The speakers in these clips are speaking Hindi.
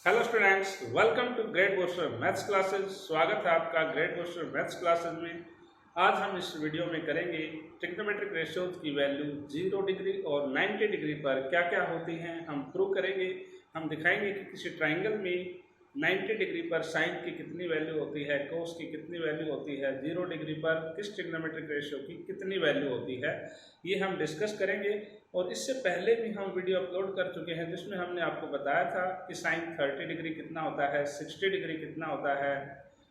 Hello students, welcome to great booster maths classes. स्वागत है आपका ग्रेट बूस्टर मैथ्स क्लासेस में। आज हम इस वीडियो में करेंगे ट्रिग्नोमेट्रिक रेशियोज की वैल्यू 0 डिग्री और 90 डिग्री पर क्या क्या होती हैं हम प्रूव करेंगे। हम दिखाएंगे कि किसी ट्राइंगल में 90 डिग्री पर साइन की कितनी वैल्यू होती है, कोस की कितनी वैल्यू होती है, 0 डिग्री पर किस ट्रिग्नोमेट्रिक रेशियो की कितनी वैल्यू होती है, ये हम डिस्कस करेंगे। और इससे पहले भी हम वीडियो अपलोड कर चुके हैं जिसमें हमने आपको बताया था कि साइन 30 डिग्री कितना होता है, 60 डिग्री कितना होता है।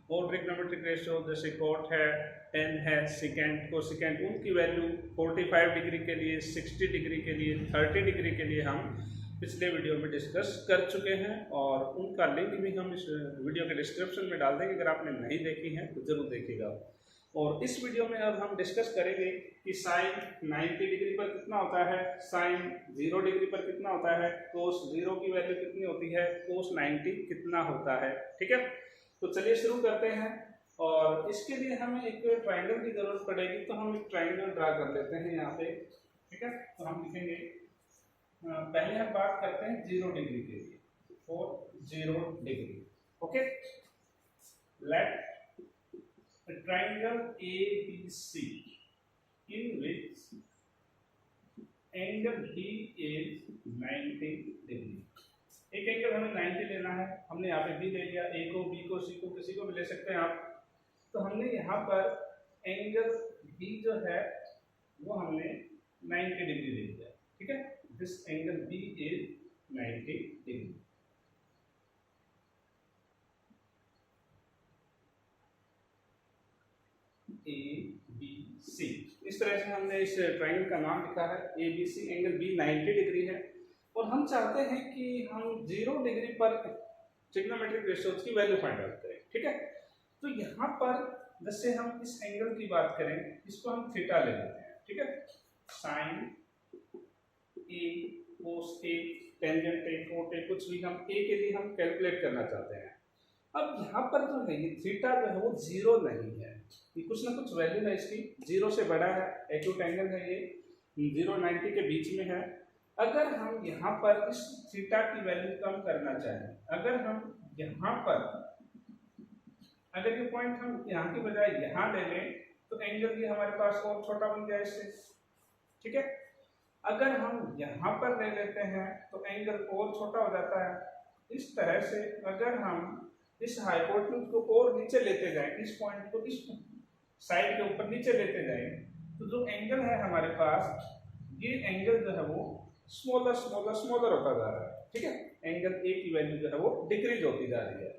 और ट्रिग्नोमेट्रिक रेशियो जैसे कोट है, टेन है, सेकेंड को सेकेंड, उनकी वैल्यू 45 डिग्री के लिए, 60 डिग्री के लिए, 30 डिग्री के लिए हम पिछले वीडियो में डिस्कस कर चुके हैं और उनका लिंक भी हम इस वीडियो के डिस्क्रिप्शन में डाल देंगे। अगर आपने नहीं देखी है तो जरूर देखिएगा। और इस वीडियो में अब हम डिस्कस करेंगे कि साइन 90 डिग्री पर कितना होता है, साइन 0 डिग्री पर कितना होता है, कोस 0 की वैल्यू कितनी होती है, कोस 90 कितना होता है। ठीक है, तो चलिए शुरू करते हैं। और इसके लिए हमें एक ट्राइंगल की जरूरत पड़ेगी, तो हम एक ट्राइंगल ड्रा कर लेते हैं यहाँ पे। ठीक है, तो हम लिखेंगे, पहले हम बात करते हैं 0 डिग्री के लिए, for 0 degree. Okay, let a triangle ABC in which angle B is 90 degree। एक एंगल हमें 90 लेना है। हमने यहाँ पे B ले लिया, A को, B को, C को, किसी को भी ले सकते हैं आप। तो हमने यहाँ पर एंगल B जो है वो हमने 90 डिग्री ले लिया। ठीक है, this angle B is 90 degree. A B C, इस तरह से हमने इस ट्राइंगल का नाम लिखा है A B C. Angle B 90 degree है और हम चाहते हैं कि हम 0 डिग्री पर ट्रिग्नोमेट्रिक रेशियोज की वैल्यू फाइंड आउट करें। ठीक है, तो यहाँ पर जैसे हम इस एंगल की बात करें, इसको हम थीटा ले लेते हैं। ठीक है, sine A, cos A, tangent A, cot A, कुछ भी हम ए के लिए हम कैलकुलेट करना चाहते हैं। अब यहाँ पर जो है ये थीटा जो है वो 0 नहीं है, ये कुछ ना कुछ वैल्यू है इसकी, 0 से बड़ा है, एक्यूट एंगल है ये, 0 90 के बीच में है। अगर हम यहाँ पर इस थीटा की वैल्यू कम करना चाहें, अगर हम यहाँ पर, अगर ये पॉइंट हम यहाँ की बजाय यहाँ ले लें तो एंगल ये हमारे पास और छोटा बन जाए इससे। ठीक है, अगर हम यहाँ पर ले लेते हैं तो एंगल और छोटा हो जाता है। इस तरह से अगर हम इस हाइपोटेन्यूज को और नीचे लेते जाएं, इस पॉइंट को इस साइड के ऊपर नीचे लेते जाएं, तो जो एंगल है हमारे पास, ये एंगल जो है वो स्मॉलर स्मॉलर स्मॉलर होता जा रहा है। ठीक है, एंगल ए की वैल्यू जो है वो डिक्रीज होती जा रही है।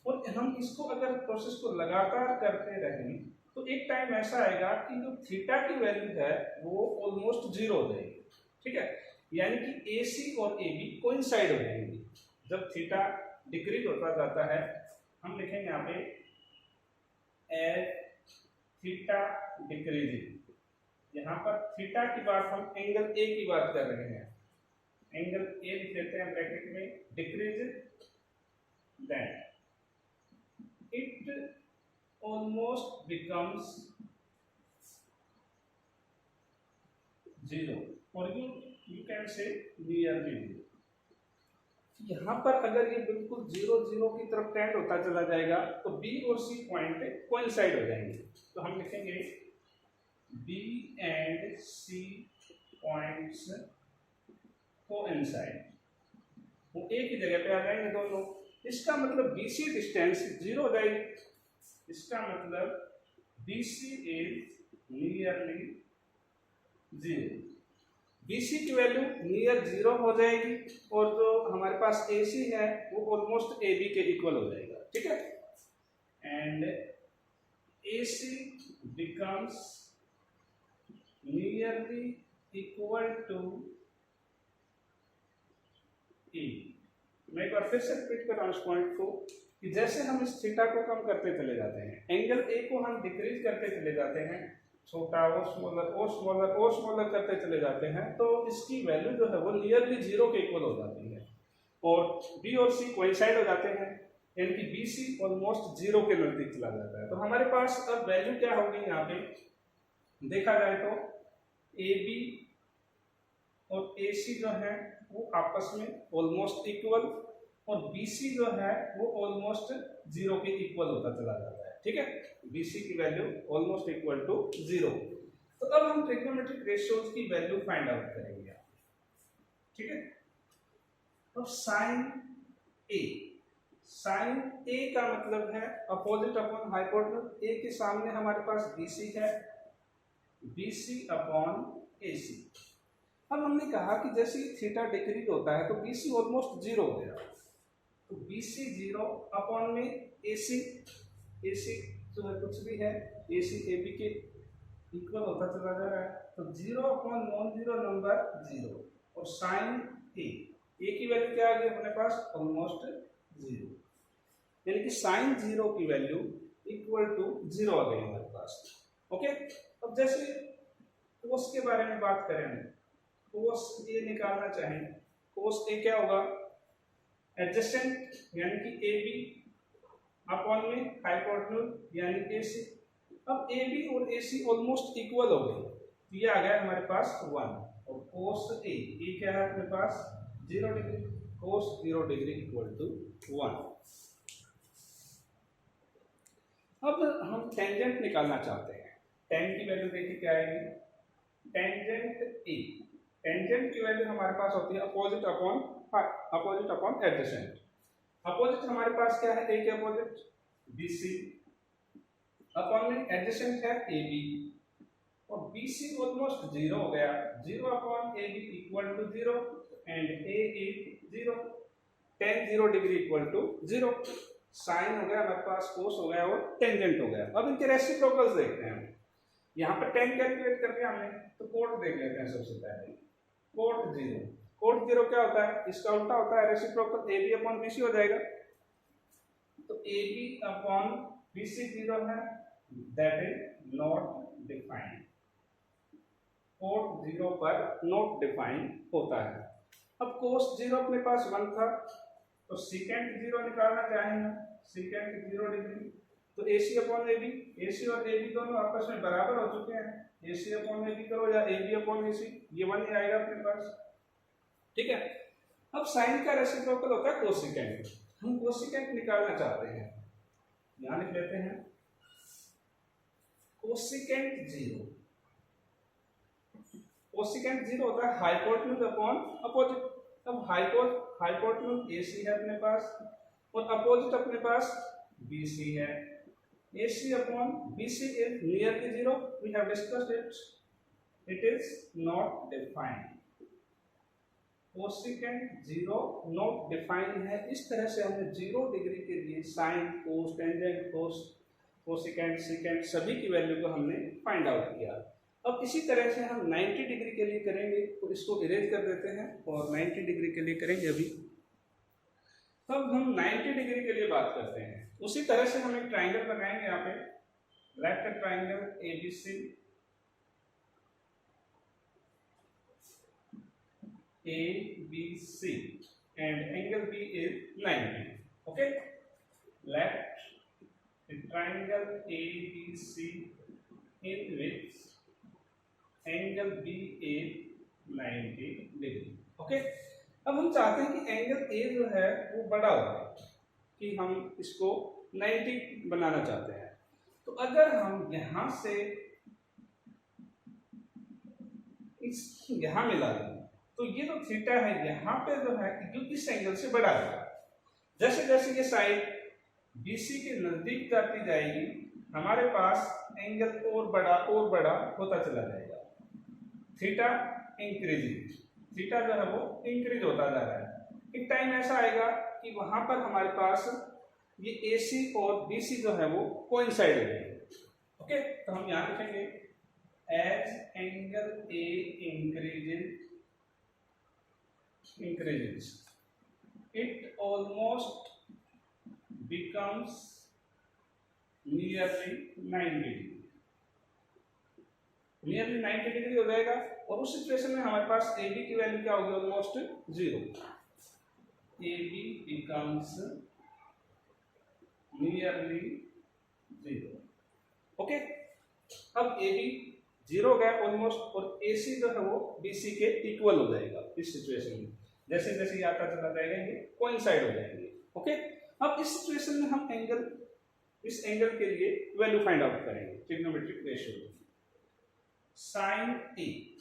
और हम इसको अगर प्रोसेस को लगातार करते रहें तो एक टाइम ऐसा आएगा कि जो थीटा की वैल्यू है वो ऑलमोस्ट 0 हो जाएगी। ठीक है, यानी कि ए सी और ए बी कोइंसाइड हो जाएंगी। जब थीटा डिक्रीज होता जाता है, हम लिखेंगे यहाँ पे एज थीटा डिक्रीजिंग। यहाँ पर थीटा की बात, हम एंगल ए की बात कर रहे हैं, एंगल ए लिख लेते हैं ब्रैकेट में, decrease then it almost becomes 0 और यू कैन से नियरली 0। यहाँ पर अगर ये बिल्कुल 0 0 की तरफ टेंड होता चला जाएगा तो B और C पॉइंट कोइंसाइड हो जाएंगे। तो हम लिखेंगे B and C points coincide, वो एक ही जगह पे आ जाएंगे दोनों। इसका मतलब BC डिस्टेंस 0 हो जाएगी। इसका मतलब BC इज नियरली 0। BC की वैल्यू नियर 0 हो जाएगी और जो हमारे पास AC है वो ऑलमोस्ट AB के इक्वल हो जाएगा। ठीक है, and AC becomes nearly equal to E। मैं एक बार फिर से रिपीट कर रहा हूँ इस पॉइंट को कि जैसे हम इस थीटा को कम करते चले जाते हैं, एंगल A को हम डिक्रीज करते चले जाते हैं, छोटा और स्मॉलर और स्मॉलर और स्मॉलर करते चले जाते हैं, तो इसकी वैल्यू जो है वो नियरली 0 के इक्वल हो जाती है और B और C कोइंसाइड हो जाते हैं, यानी कि BC ऑलमोस्ट 0 के नजदीक चला जाता है। तो हमारे पास अब वैल्यू क्या होगी, यहाँ पे देखा जाए तो AB और AC जो है वो आपस में ऑलमोस्ट इक्वल और BC जो है वो ऑलमोस्ट 0 के इक्वल होता चला जाता है। ठीक है, BC की वैल्यू ऑलमोस्ट इक्वल टू 0। तो अब हम ट्रिग्नोमेट्रिक रेशियोज की वैल्यू फाइंड आउट करेंगे। ठीक है, अब साइन ए का मतलब है अपोजिट अपॉन हाइपोटेन्यूज। ए के सामने हमारे पास BC है, BC अपॉन AC। अब हमने कहा कि जैसे ही थीटा डिक्रीज होता है तो BC ऑलमोस्ट 0 हो गया, तो BC 0 अपॉन में AC जो है कुछ भी है, AC AB के इक्वल होता चला जा रहा है, तो 0 अपॉन नॉन जीरो नंबर 0। और साइन ए की वैल्यू क्या आ गई अपने पास, ऑलमोस्ट 0, यानी कि साइन 0 की वैल्यू इक्वल टू 0 आ गई हमारे पास। ओके, अब जैसे कोस के बारे में बात करें, कोस ए निकालना चाहें, कोस ए क्या होगा, एडजेसेंट यानी कि AB अपॉन में हाइपोटेन्यूज यानी AC। अब AB और AC ऑलमोस्ट इक्वल हो गए, तो ये आ गया हमारे पास 1। और कोस ए क्या है अपने पास 0 degree, cos 0 degree equal to 1। अब हम टेंजेंट निकालना चाहते हैं। टेन की वैल्यू देखिए क्या आएगी, टेंजेंट ए, टेंजेंट की वैल्यू हमारे पास होती है अपोजिट अपॉन एडजेसेंट। अपोजिट हमारे पास क्या है, ए के अपोजिट BC अपॉन में एडजेसेंट है AB, और BC ऑलमोस्ट 0 हो गया, 0 upon AB equal to 0 and A is 0, tan 0 degree equal to 0। Sine हो गया हमारे पास, कोस हो गया और टेंजेंट हो गया। अब इनके रेसिप्रोकल्स देखते हैं। यहाँ पर tan कैलकुलेट कर दिया हमने, तो कोट देख लेते हैं सबसे पहले। कोट 0 क्या होता है, इसका उल्टा होता है रेसिप्रोकल, AB अपॉन BC हो जाएगा। तो AB अपॉन BC 0 है, that is not defined. Cot 0 पर नॉट डिफाइन होता है। अब कोस 0 अपने पास 1 था, तो सीकेंट 0 निकालना चाहेंगे, सीकेंट 0 डिग्री, तो AC अपॉन AB, AC और AB दोनों आपस में बराबर हो चुके हैं, AC अपॉन AB करो या AB अपॉन AC, ये 1 ही आएगा अपने पास। ठीक है, अब साइन का रेसिप्रोकल होता है कोसिकेंट। हम कोसिकेंट निकालना चाहते हैं, यहां लिख लेते हैं कोसिकेंट 0। कोसिकेंट 0 होता है हाइपोटेन्यूज अपॉन अपोजिट। अब हाइपोटेन्यूज AC है अपने पास और अपोजिट अपने पास BC है। AC upon BC is nearly 0, we have discussed it is not defined. Cosecant 0 not defined है। इस तरह से हमने 0 डिग्री के लिए sine, cos, tangent, cosecant, secant सभी की वैल्यू को हमने फाइंड आउट किया। अब इसी तरह से हम 90 डिग्री के लिए करेंगे, तो इसको इरेज कर देते हैं और 90 डिग्री के लिए करेंगे अभी। तब हम 90 डिग्री के लिए बात करते हैं। उसी तरह से हम एक ट्राइंगल बनाएंगे, यहाँ पे left triangle ABC, ABC and angle B is 90. Okay, left triangle ABC in which angle B is 90 degree. Okay, अब हम चाहते हैं कि एंगल A जो है वो बड़ा हो, कि हम इसको 90 बनाना चाहते हैं। तो अगर हम यहां से यहां मिला दें, तो ये जो थीटा है यहाँ पे जो है जो इस एंगल से बड़ा है। जैसे जैसे ये साइड BC के नजदीक जाती जाएगी, हमारे पास एंगल और बड़ा होता चला जाएगा। थीटा इंक्रीजिंग, थीटा जो है वो इंक्रीज होता जा रहा है। एक टाइम ऐसा आएगा कि वहां पर हमारे पास ये AC और BC जो है वो कोइंसाइड हो जाएंगे। ओके, तो हम यहाँ लिखेंगे as angle A increases, it almost becomes nearly 90 degree, nearly 90 degree हो जाएगा। और उस सिचुएशन में हमारे पास AB की वैल्यू क्या होगी, almost 0। AB becomes nearly 0। Okay, अब AB 0 गया ऑलमोस्ट, और AC जो है वो BC के इक्वल हो जाएगा इस सिचुएशन में। जैसे जैसे ये आता चला जाएगा ये कोइंसाइड हो जाएंगे। ओके, अब इस सिचुएशन में हम इस एंगल के लिए वैल्यू फाइंड आउट करेंगे ट्रिग्नोमेट्रिक रेशियो। साइन ए,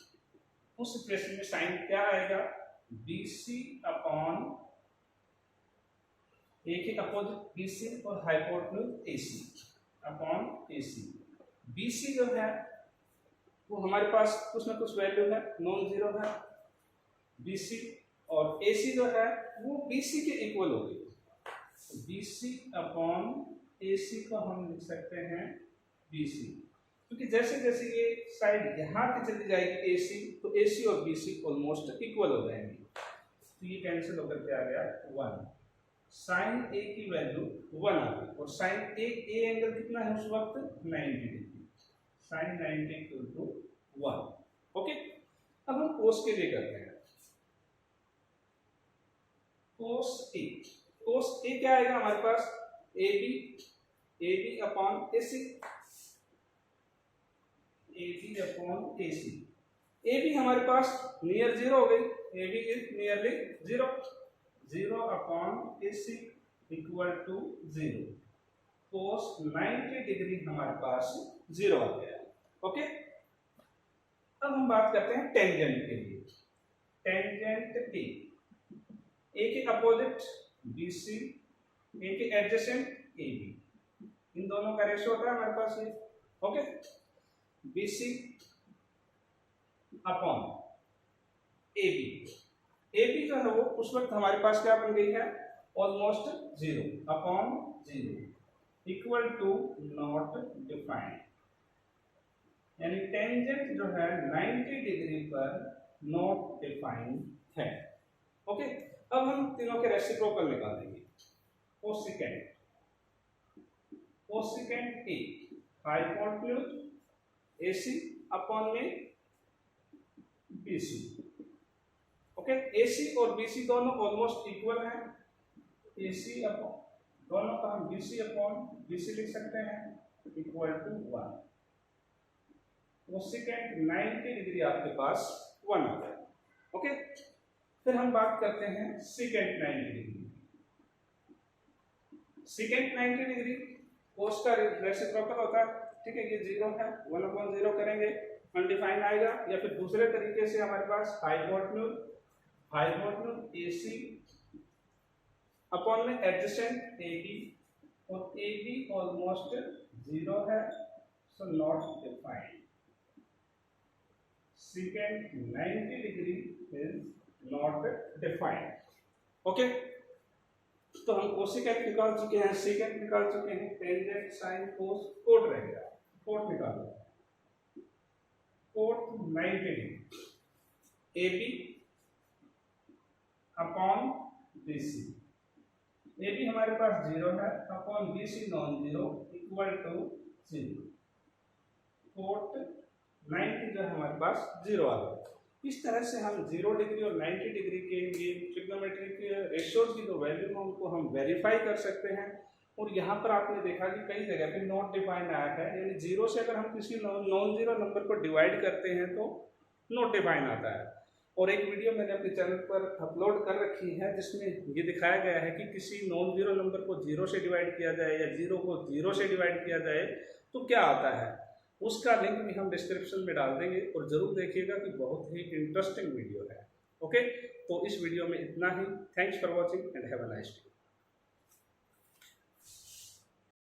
उस सिचुएशन में साइन क्या आएगा, BC अपॉन ए के अपोजिट BC और hypotenuse AC upon AC। BC जो है वो हमारे पास कुछ ना कुछ वैल्यू है, नॉन जीरो है BC, और AC जो है वो BC के इक्वल होगी। BC अपॉन AC को हम लिख सकते हैं BC, क्योंकि जैसे जैसे ये साइड यहाँ पे चली जाएगी AC, तो AC और BC ऑलमोस्ट इक्वल हो जाएंगे, तो ये कैंसिल होकर के आ गया 1। साइन A की वैल्यू 1 आ गई, और साइन A एंगल कितना है उस वक्त 90 degree, sine 90 equal to 1। Okay, अब हम कोस के लिए करते हैं। कोस A क्या आएगा हमारे पास, AB upon AC, AB upon AC। AB हमारे पास नियर जीरो हो गई, AB is nearly zero, 0 upon AC equal to 0। Cos 90 degree हमारे पास 0 आ गया। ओके, अब हम बात करते हैं टेंजेंट के लिए। टेंजेंट A के अपोजिट BC, A के एडजेसेंट AB, इन दोनों का रेशियो होता है हमारे पास ये। ओके, BC अपॉन AB जो है वो उस वक्त हमारे पास क्या बन गई है, almost 0 upon 0 equal to not defined, यानी टेंजेंट जो है 90 डिग्री पर नॉट डिफाइंड है। ओके, अब हम तीनों के रेसिप्रोकल निकालेंगे। Cosecant A hypotenuse AC upon में BC। ओके, AC और BC दोनों ऑलमोस्ट इक्वल हैं, AC अपॉन दोनों का हम BC अपॉन BC लिख सकते हैं इक्वल टू 1। कोसेकेंट 90 डिग्री आपके पास 1 आ गया। ओके, फिर हम बात करते हैं सेकेंट 90 डिग्री। सेकेंट 90 डिग्री कोस का रेसिप्रोकल होता है, ठीक है, ये 0 है, 1 अपॉन 0 करेंगे, अनडिफाइंड आएगा, या फिर दूसरे तरीके से हमारे पास हाइपोटेन्यूज AC अपॉन में एडजेसेंट AB, और AB ऑलमोस्ट 0 है, so not defined. Secant 90 degree is not defined. Okay, तो हम कोसेकेंट निकाल चुके हैं, सेकेंट निकाल चुके हैं, टेंजेंट, साइन, कोस, कोट रहेगा। कोट निकालो, cot 90 degree AB upon BC। AB हमारे पास 0 है, upon BC non zero equal to 0। Cot 90 जो हमारे पास 0 आ गया। इस तरह से हम 0 डिग्री और 90 डिग्री के लिए ट्रिग्नोमेट्रिक रेशियोज की जो वैल्यू है उनको हम वेरीफाई कर सकते हैं। और यहाँ पर आपने देखा कि कई जगह पे नॉट डिफाइंड आया है, यानी 0 से अगर हम किसी नॉन जीरो नंबर को डिवाइड करते हैं तो नॉट डिफाइंड आता है। और एक वीडियो मैंने अपने चैनल पर अपलोड कर रखी है जिसमें ये दिखाया गया है कि किसी नॉन जीरो नंबर को 0 से डिवाइड किया जाए या 0 को 0 से डिवाइड किया जाए तो क्या आता है, उसका लिंक भी हम डिस्क्रिप्शन में डाल देंगे, और ज़रूर देखिएगा कि बहुत ही इंटरेस्टिंग वीडियो है। ओके, तो इस वीडियो में इतना ही। Thanks for watching and have a nice day.